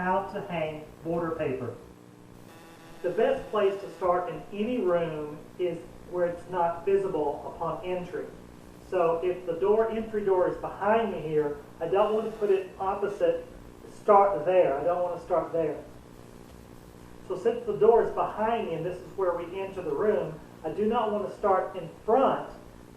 how to hang border paper. The best place to start in any room is where it's not visible upon entry. So if the entry door is behind me here, I don't want to put it opposite, start there. I don't want to start there. So since the door is behind me and this is where we enter the room, I do not want to start in front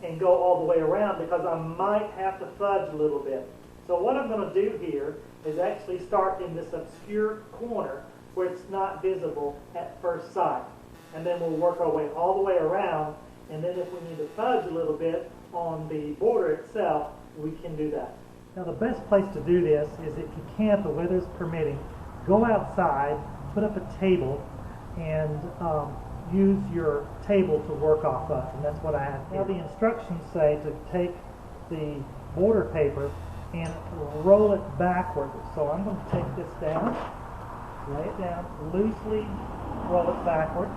and go all the way around because I might have to fudge a little bit. So what I'm going to do here is actually start in this obscure corner where it's not visible at first sight. And then we'll work our way all the way around, and then if we need to fudge a little bit on the border itself, we can do that. Now the best place to do this is if you can, if the weather's permitting, go outside, put up a table, and use your table to work off of, and that's what I have here. Now the instructions say to take the border paper and roll it backwards. So I'm going to take this down, lay it down, loosely roll it backward.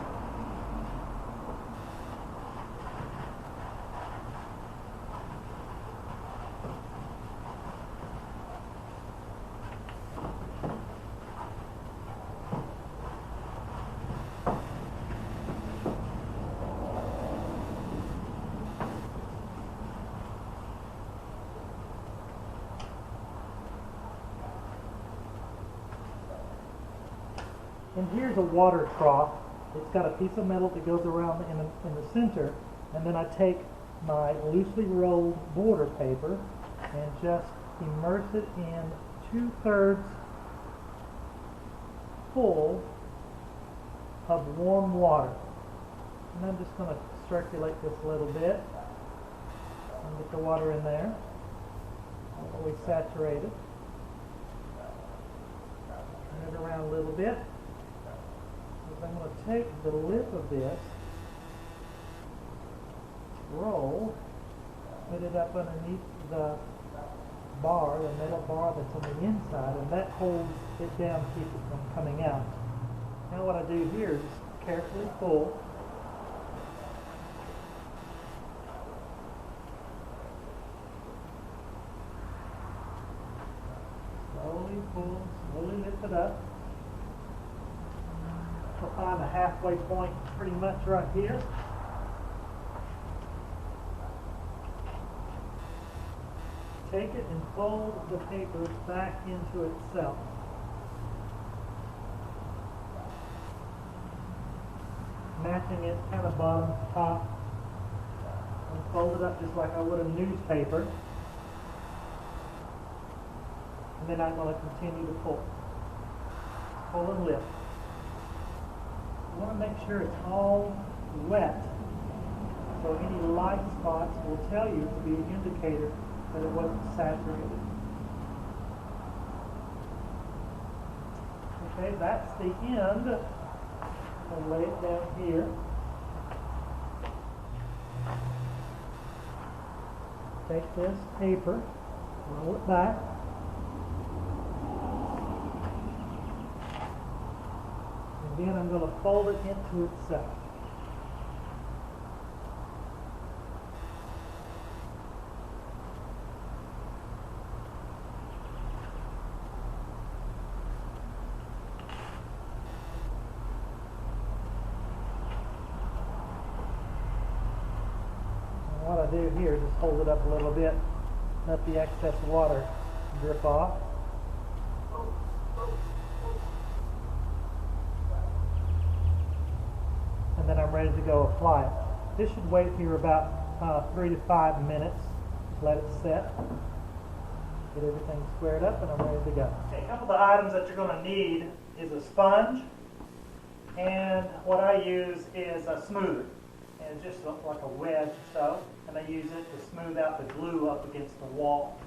And here's a water trough. It's got a piece of metal that goes around in the center, and then I take my loosely rolled border paper and just immerse it in 2/3 full of warm water. And I'm just going to circulate this a little bit and get the water in there all the way saturated. Turn it around a little bit. I'm going to take the lip of this roll, put it up underneath the bar, the metal bar that's on the inside, and that holds it down to keep it from coming out. Now what I do here is carefully pull. Slowly pull, slowly lift it up. I'll find the halfway point pretty much right here. Take it and fold the paper back into itself. Matching it kind of bottom to top. And fold it up just like I would a newspaper. And then I'm going to continue to pull. Pull and lift. You want to make sure it's all wet, so any light spots will tell you to be an indicator that it wasn't saturated. Okay, that's the end. I'll lay it down here. Take this paper, roll it back. Then I'm going to fold it into itself. And what I do here is just hold it up a little bit, let the excess water drip off. And then I'm ready to go apply it. This should wait here about 3 to 5 minutes. Just let it set. Get everything squared up and I'm ready to go. Okay, a couple of the items that you're going to need is a sponge, and what I use is a smoother. And it's just like a wedge or so, and I use it to smooth out the glue up against the wall.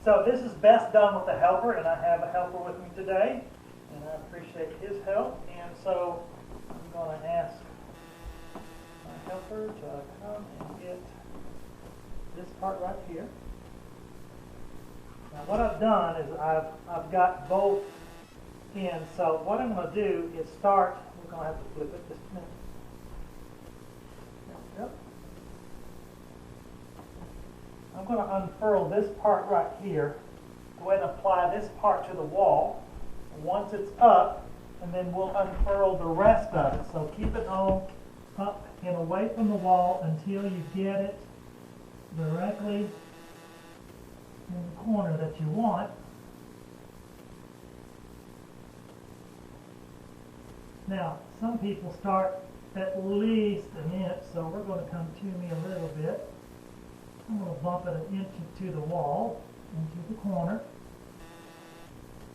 So this is best done with a helper, and I have a helper with me today, and I appreciate his help. And so I'm going to ask helper to come and get this part right here. Now what I've done is I've got both ends, so what I'm going to do is start, we're going to have to flip it just a minute. There we go. I'm going to unfurl this part right here, go ahead and apply this part to the wall, once it's up, and then we'll unfurl the rest of it. So keep it all up and away from the wall until you get it directly in the corner that you want. Now, some people start at least an inch, so we're going to come to me a little bit. I'm going to bump it an inch to the wall, into the corner.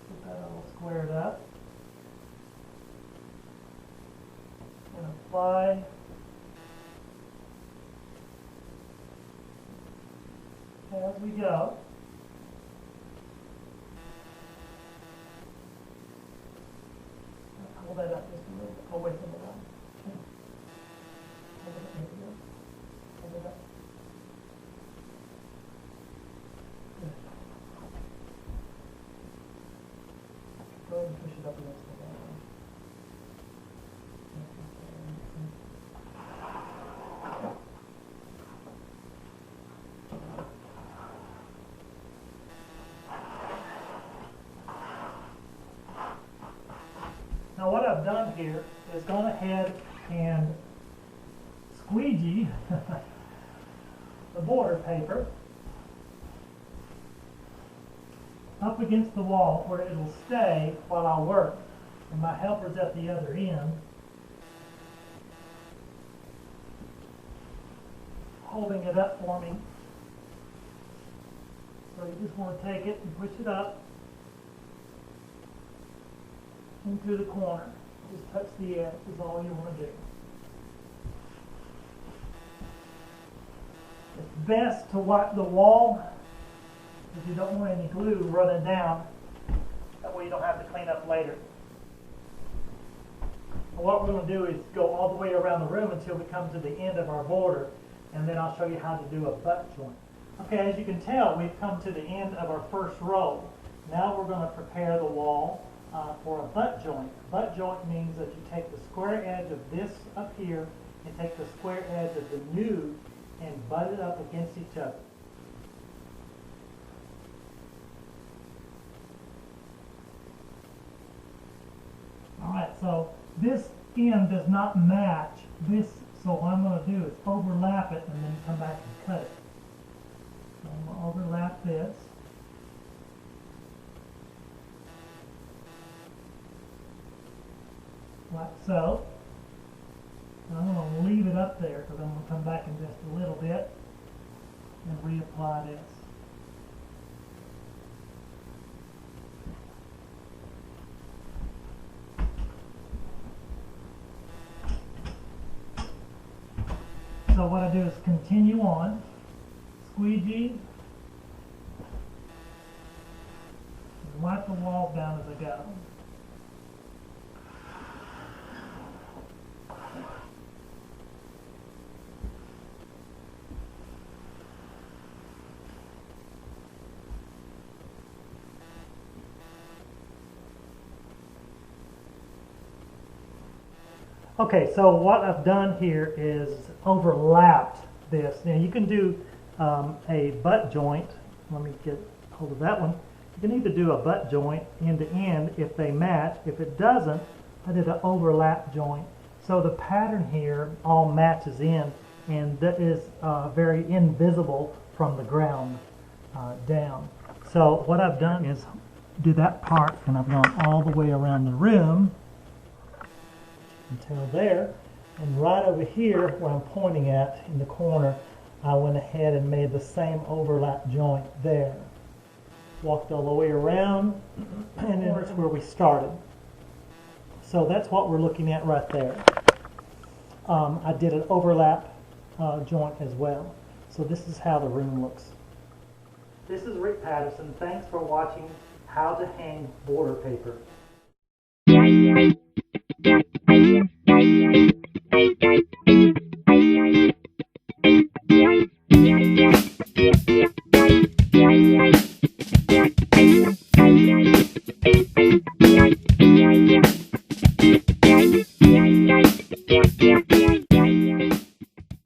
Get that all squared up. And apply as we go. Hold that up just a little bit away from the line. Okay. Hold it up. There we go. Hold it up. Good. Go ahead and push it up against the line. Now what I've done here is gone ahead and squeegee the border paper up against the wall where it'll stay while I work. And my helper's at the other end, holding it up for me. So you just want to take it and push it up into the corner. Just touch the edge is all you want to do. It's best to wipe the wall if you don't want any glue running down. That way you don't have to clean up later. And what we're going to do is go all the way around the room until we come to the end of our border, and then I'll show you how to do a butt joint. Okay, as you can tell, we've come to the end of our first row. Now we're going to prepare the wall for a butt joint. A butt joint means that you take the square edge of this up here and take the square edge of the nude and butt it up against each other. Alright, so this end does not match this, so what I'm going to do is overlap it and then come back and cut it. So I'm going to overlap this. Like so. And I'm going to leave it up there because I'm going to come back in just a little bit and reapply this. So what I do is continue on, squeegee, and wipe the wall down as I go. Okay, so what I've done here is overlapped this. Now you can do a butt joint. Let me get hold of that one. You can either do a butt joint end to end if they match. If it doesn't, I did an overlap joint. So the pattern here all matches in, and that is very invisible from the ground down. So what I've done is do that part, and I've gone all the way around the room until there, and right over here where I'm pointing at in the corner, I went ahead and made the same overlap joint there. Walked all the way around, and then that's where we started. So that's what we're looking at right there. I did an overlap joint as well. So this is how the room looks. This is Rick Patterson. Thanks for watching How to Hang Border Paper.